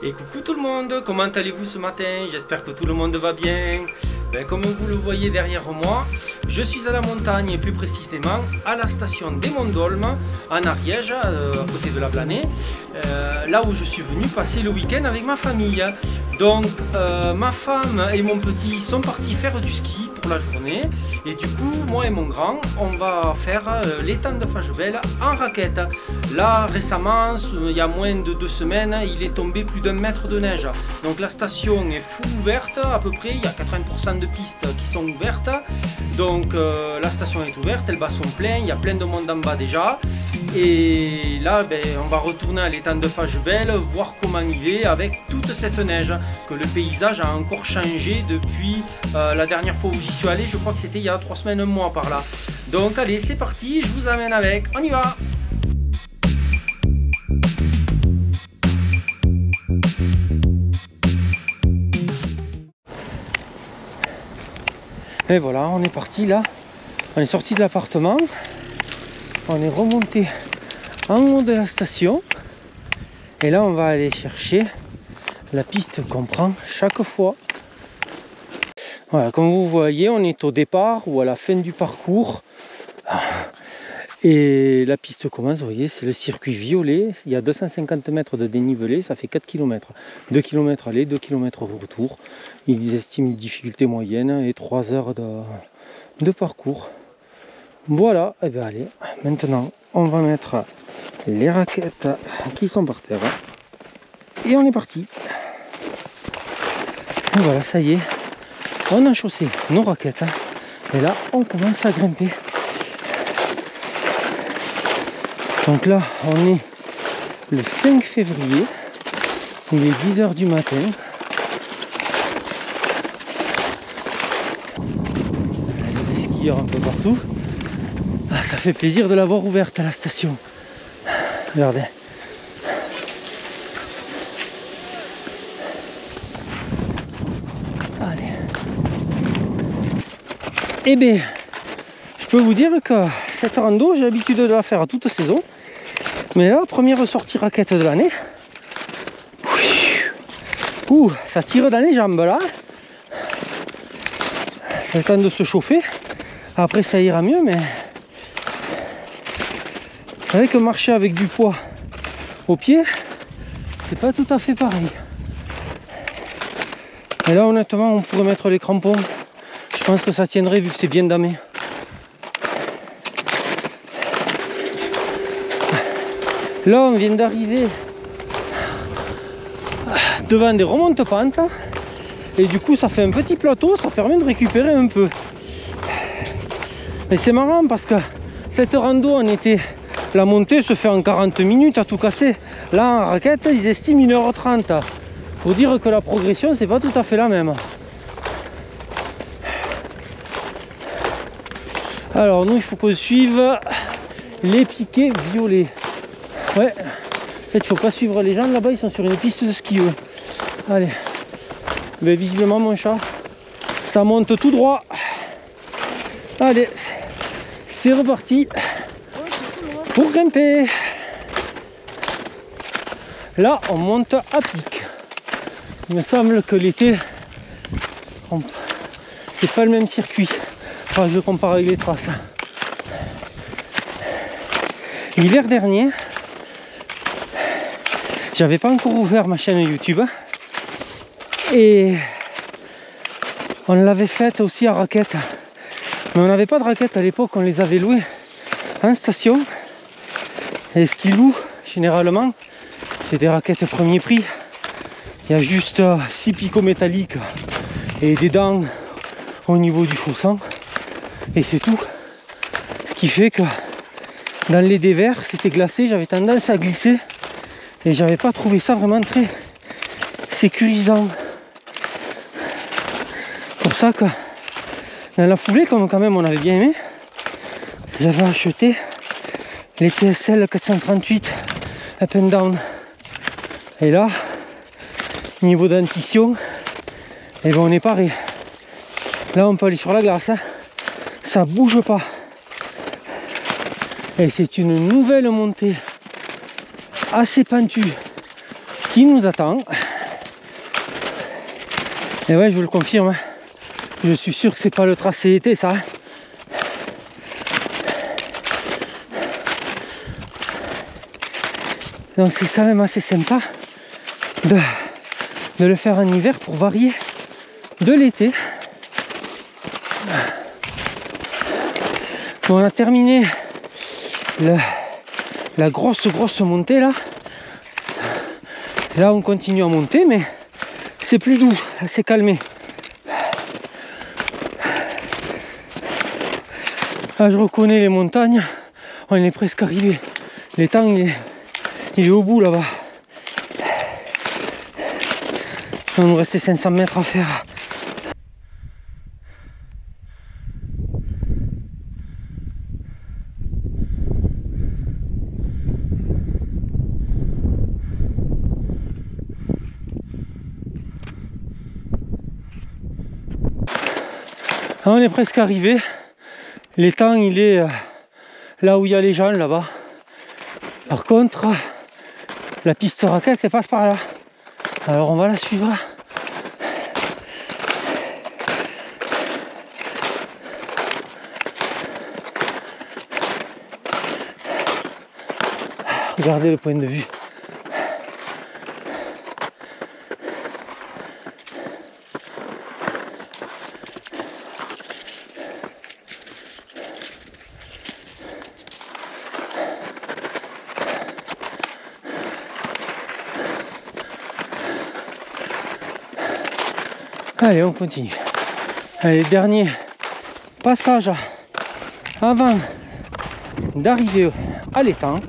Et coucou tout le monde, comment allez-vous ce matin? J'espère que tout le monde va bien. Comme vous le voyez derrière moi, je suis à la montagne et plus précisément à la station des Monts d'Olme en Ariège, à côté de la Blanée, là où je suis venu passer le week-end avec ma famille. Donc ma femme et mon petit sont partis faire du ski pour la journée et du coup moi et mon grand on va faire l'étang de Fagebel en raquette. Là récemment, il y a moins de 2 semaines, il est tombé plus d'1 mètre de neige. Donc la station est full ouverte à peu près, il y a 80% de pistes qui sont ouvertes. Donc la station est ouverte, elle bat son plein, il y a plein de monde en bas déjà. Et là on va retourner à l'étang de Fagebel, voir comment il est avec toute cette neige, que le paysage a encore changé depuis la dernière fois où j'y suis allé, je crois que c'était il y a 3 semaines, 1 mois par là. Donc allez, c'est parti, je vous amène avec, on y va! Et voilà, on est parti là, on est sorti de l'appartement, on est remonté en haut de la station et là on va aller chercher la piste qu'on prend chaque fois. Voilà, comme vous voyez, on est au départ ou à la fin du parcours et la piste commence, vous voyez, c'est le circuit violet, il y a 250 mètres de dénivelé, ça fait 4 km, 2 km aller, 2 km retour. Ils estiment une difficulté moyenne et 3 heures de parcours. Voilà, et bien allez, maintenant on va mettre les raquettes qui sont par terre et on est parti. Et voilà, ça y est, on a chaussé nos raquettes et là on commence à grimper. Donc là on est le 5 février, il est 10 h du matin. Il y a des skieurs un peu partout. Ah, ça fait plaisir de l'avoir ouverte à la station. Regardez. Allez. Eh bien, je peux vous dire que cette rando, j'ai l'habitude de la faire à toute saison. Mais là, première sortie raquette de l'année. Ouh, ça tire dans les jambes là. C'est le temps de se chauffer. Après, ça ira mieux, mais c'est vrai que marcher avec du poids au pied, c'est pas tout à fait pareil. Et là, honnêtement, on pourrait mettre les crampons. Je pense que ça tiendrait vu que c'est bien damé. Là, on vient d'arriver devant des remontes-pentes. Et du coup, ça fait un petit plateau, ça permet de récupérer un peu. Mais c'est marrant parce que cette rando, la montée se fait en 40 minutes à tout casser. Là, en raquette, ils estiment 1 h 30. Pour dire que la progression, c'est pas tout à fait la même. Alors, nous, il faut qu'on suive les piquets violets. Ouais, en fait, il faut pas suivre les gens là-bas, ils sont sur une piste de ski. Ouais. Allez, mais visiblement, mon chat, ça monte tout droit. Allez, c'est reparti pour grimper. Là, on monte à pic. Il me semble que l'été, c'est pas le même circuit. Enfin, je compare avec les traces. L'hiver dernier, j'avais pas encore ouvert ma chaîne YouTube et on l'avait faite aussi à raquette. Mais on n'avait pas de raquettes à l'époque, on les avait louées en station. Et ce qu'ils louent, généralement, c'est des raquettes premier prix. Il y a juste 6 picots métalliques et des dents au niveau du chausson. Et c'est tout. Ce qui fait que dans les dévers, c'était glacé, j'avais tendance à glisser. Et j'avais pas trouvé ça vraiment très sécurisant. Pour ça que dans la foulée, comme quand même on avait bien aimé, j'avais acheté les TSL 438 up and down. Et là, niveau dentition, et ben on est paré. Là on peut aller sur la glace, hein. Ça bouge pas. Et c'est une nouvelle montée assez pentue qui nous attend. Et ouais, je vous le confirme, je suis sûr que c'est pas le tracé été ça. Donc c'est quand même assez sympa de le faire en hiver pour varier de l'été. Bon, on a terminé la grosse montée là. Là on continue à monter mais c'est plus doux, c'est calmé. Là je reconnais les montagnes, on est presque arrivé. L'étang il est au bout là-bas. Il nous restait 500 mètres à faire. On est presque arrivé. L'étang il est là où il y a les gens là-bas. Par contre, la piste raquette elle passe par là. Alors on va la suivre. Regardez le point de vue. Allez, on continue. Allez, dernier passage avant d'arriver à l'étang.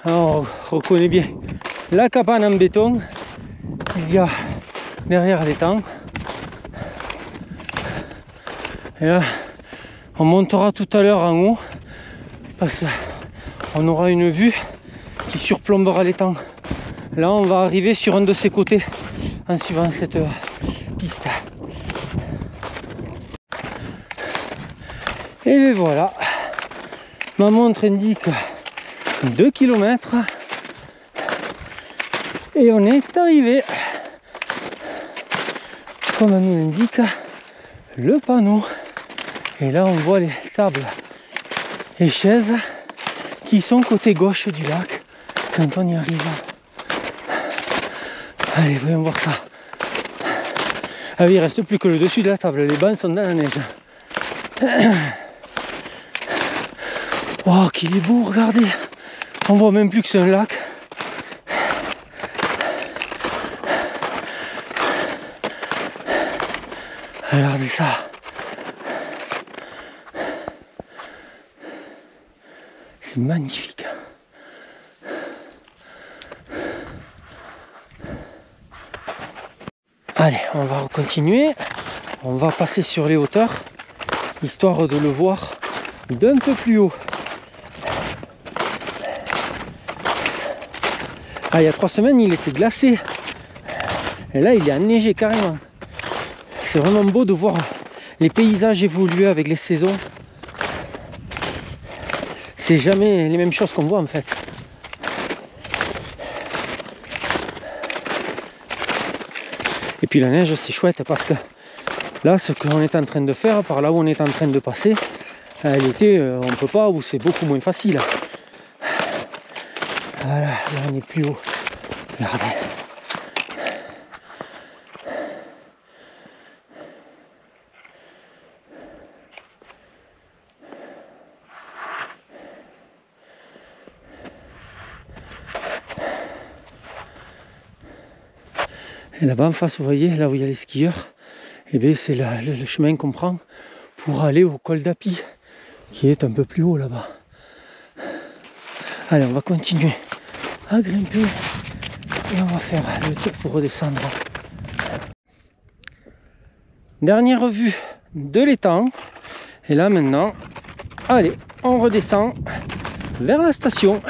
Alors, on reconnaît bien la cabane en béton qu'il y a derrière l'étang. Et là, on montera tout à l'heure en haut parce qu'on aura une vue qui surplombera l'étang. Là on va arriver sur un de ses côtés en suivant cette piste. Et voilà, ma montre indique 2 km et on est arrivé comme nous l'indique le panneau. Et là on voit les tables et chaises qui sont côté gauche du lac quand on y arrive. Allez, voyons voir ça. Ah oui, il ne reste plus que le dessus de la table. Les bancs sont dans la neige. Oh, qu'il est beau, regardez. On voit même plus que c'est un lac. Regardez ça. C'est magnifique. Allez, on va continuer. On va passer sur les hauteurs, histoire de le voir d'un peu plus haut. Ah, il y a 3 semaines, il était glacé. Et là, il est enneigé carrément. C'est vraiment beau de voir les paysages évoluer avec les saisons. C'est jamais les mêmes choses qu'on voit en fait. Et puis la neige c'est chouette parce que là ce qu'on est en train de faire, par là où on est en train de passer, l'été on ne peut pas, ou c'est beaucoup moins facile. Voilà, là on est plus haut. Regardez. Et là-bas en face, vous voyez, là où il y a les skieurs, et bien c'est le chemin qu'on prend pour aller au col d'Api, qui est un peu plus haut là-bas. Allez, on va continuer à grimper et on va faire le tour pour redescendre. Dernière vue de l'étang. Et là maintenant, allez, on redescend vers la station.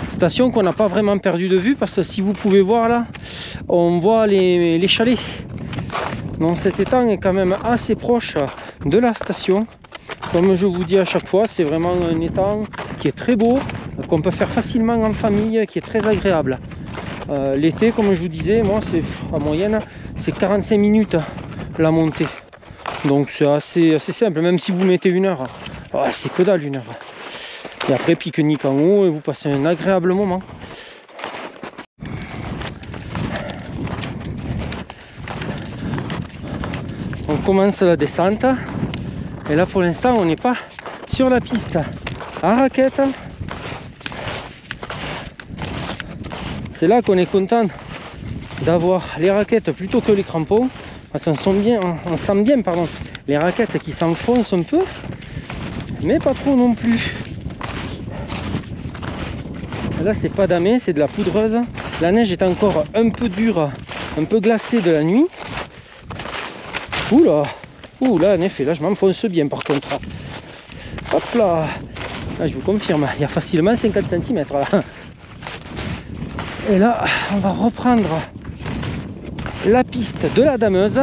Station qu'on n'a pas vraiment perdu de vue parce que si vous pouvez voir là, on voit les chalets. Donc cet étang est quand même assez proche de la station. Comme je vous dis à chaque fois, c'est vraiment un étang qui est très beau, qu'on peut faire facilement en famille, qui est très agréable. L'été, comme je vous disais, moi c'est en moyenne c'est 45 minutes la montée. Donc c'est assez simple, même si vous mettez 1 heure, c'est que dalle 1 heure. Et après pique-nique en haut et vous passez un agréable moment. On commence la descente et là pour l'instant on n'est pas sur la piste à raquettes. C'est là qu'on est content d'avoir les raquettes plutôt que les crampons. Parce qu'on sent bien pardon, les raquettes qui s'enfoncent un peu, mais pas trop non plus. Là c'est pas damé, c'est de la poudreuse. La neige est encore un peu dure, un peu glacée de la nuit. Oula, oula, en effet, là je m'enfonce bien par contre. Hop là, là je vous confirme, il y a facilement 50 cm là. Et là, on va reprendre la piste de la dameuse.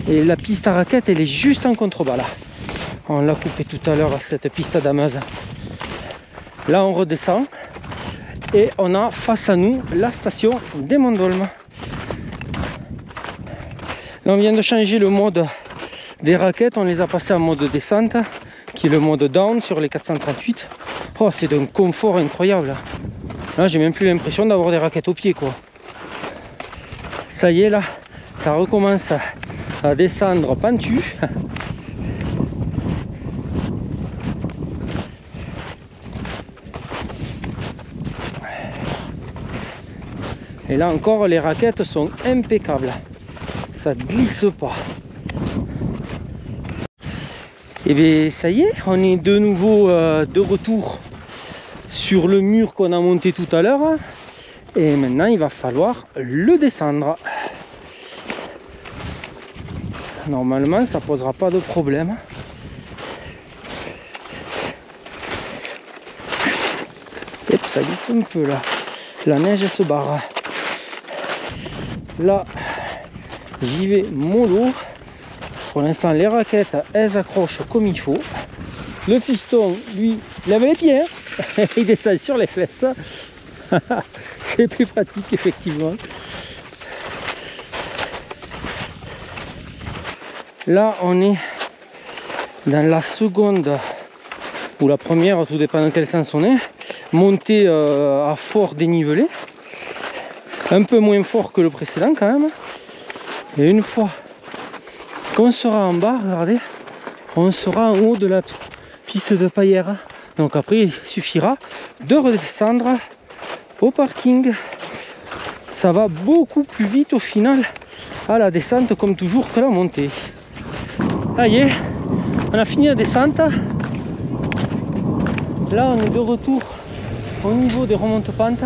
Et la piste à raquettes, elle est juste en contrebas là. On l'a coupé tout à l'heure, cette piste à dameuse. Là, on redescend. Et on a face à nous la station des Monts d'Olme. Là, on vient de changer le mode des raquettes. On les a passés en mode descente, qui est le mode down sur les 438. Oh, c'est d'un confort incroyable. Là, j'ai même plus l'impression d'avoir des raquettes aux pieds, quoi. Ça y est, là, ça recommence à descendre pentu. Et là encore, les raquettes sont impeccables. Ça glisse pas. Et bien, ça y est, on est de nouveau de retour sur le mur qu'on a monté tout à l'heure. Et maintenant, il va falloir le descendre. Normalement, ça posera pas de problème. Et ça glisse un peu là. La neige se barre. Là, j'y vais mollo. Pour l'instant, les raquettes, elles accrochent comme il faut. Le fiston, lui, lève les pieds. Hein. Il descend sur les fesses. C'est plus pratique, effectivement. Là, on est dans la seconde, ou la première, tout dépend dans quel sens on est, montée à fort dénivelé. Un peu moins fort que le précédent quand même. Et une fois qu'on sera en bas, regardez, on sera en haut de la piste de paillère. Donc après, il suffira de redescendre au parking. Ça va beaucoup plus vite au final à la descente, comme toujours, que la montée. Ça y est, on a fini la descente. Là, on est de retour au niveau des remontes-pentes.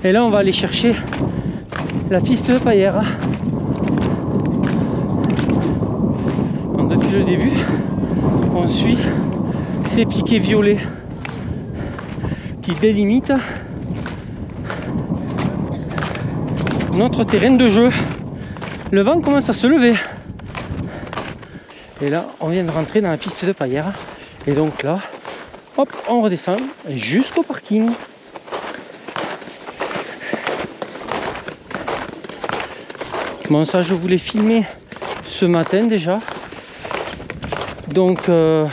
Et là, on va aller chercher la piste de paillère. Donc, depuis le début, on suit ces piquets violets qui délimitent notre terrain de jeu. Le vent commence à se lever. Et là, on vient de rentrer dans la piste de paillère. Et donc là, hop, on redescend jusqu'au parking. Bon, ça, je voulais filmer ce matin déjà. Donc, je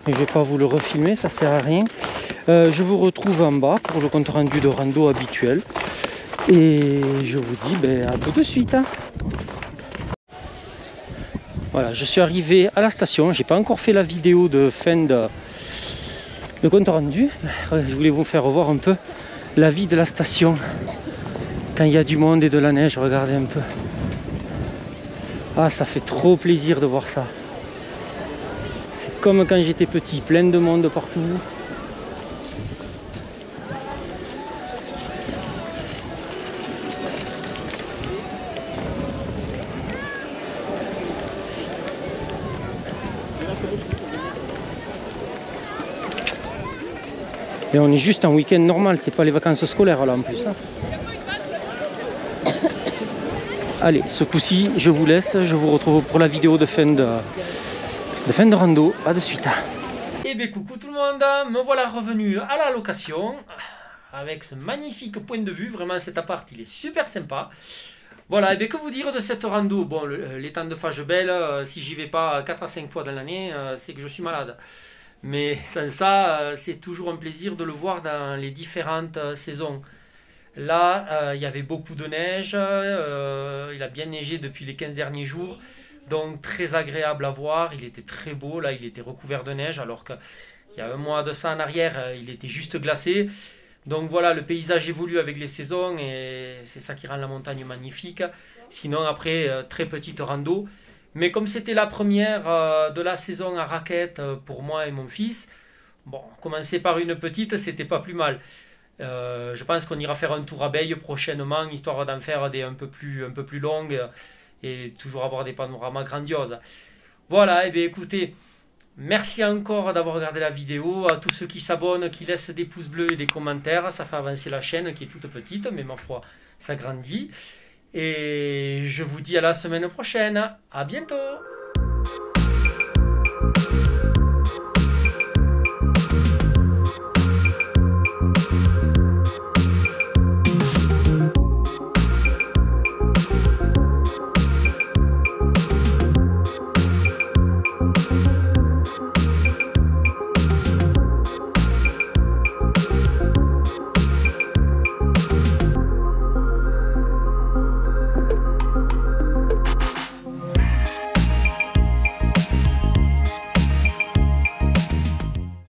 vais pas vous le refilmer, ça sert à rien. Je vous retrouve en bas pour le compte rendu de rando habituel. Et je vous dis à tout de suite. Hein. Voilà, je suis arrivé à la station. J'ai pas encore fait la vidéo de fin de compte rendu. Je voulais vous faire revoir un peu la vie de la station quand il y a du monde et de la neige. Regardez un peu. Ah, ça fait trop plaisir de voir ça. C'est comme quand j'étais petit, plein de monde partout. Et on est juste en week-end normal, c'est pas les vacances scolaires là en plus. Hein. Allez, ce coup-ci, je vous laisse. Je vous retrouve pour la vidéo de fin de rando. À de suite. Et bien coucou tout le monde, me voilà revenu à la location. avec ce magnifique point de vue. Vraiment, cet appart, il est super sympa. Voilà, et bien que vous dire de cette rando? Bon, l'étang de Fagebel, si j'y vais pas 4 à 5 fois dans l'année, c'est que je suis malade. Mais sans ça, c'est toujours un plaisir de le voir dans les différentes saisons. Là, il y avait beaucoup de neige, il a bien neigé depuis les 15 derniers jours, donc très agréable à voir, il était très beau, là il était recouvert de neige, alors qu'il y a un mois de ça en arrière, il était juste glacé. Donc voilà, le paysage évolue avec les saisons et c'est ça qui rend la montagne magnifique. Sinon après, très petite rando. Mais comme c'était la première de la saison à raquettes pour moi et mon fils, bon, commencer par une petite, c'était pas plus mal. Je pense qu'on ira faire un tour à Beille prochainement, histoire d'en faire des un peu plus longues et toujours avoir des panoramas grandioses. Voilà, et bien écoutez, merci encore d'avoir regardé la vidéo. À tous ceux qui s'abonnent, qui laissent des pouces bleus et des commentaires, ça fait avancer la chaîne qui est toute petite, mais ma foi, ça grandit. Et je vous dis à la semaine prochaine. À bientôt!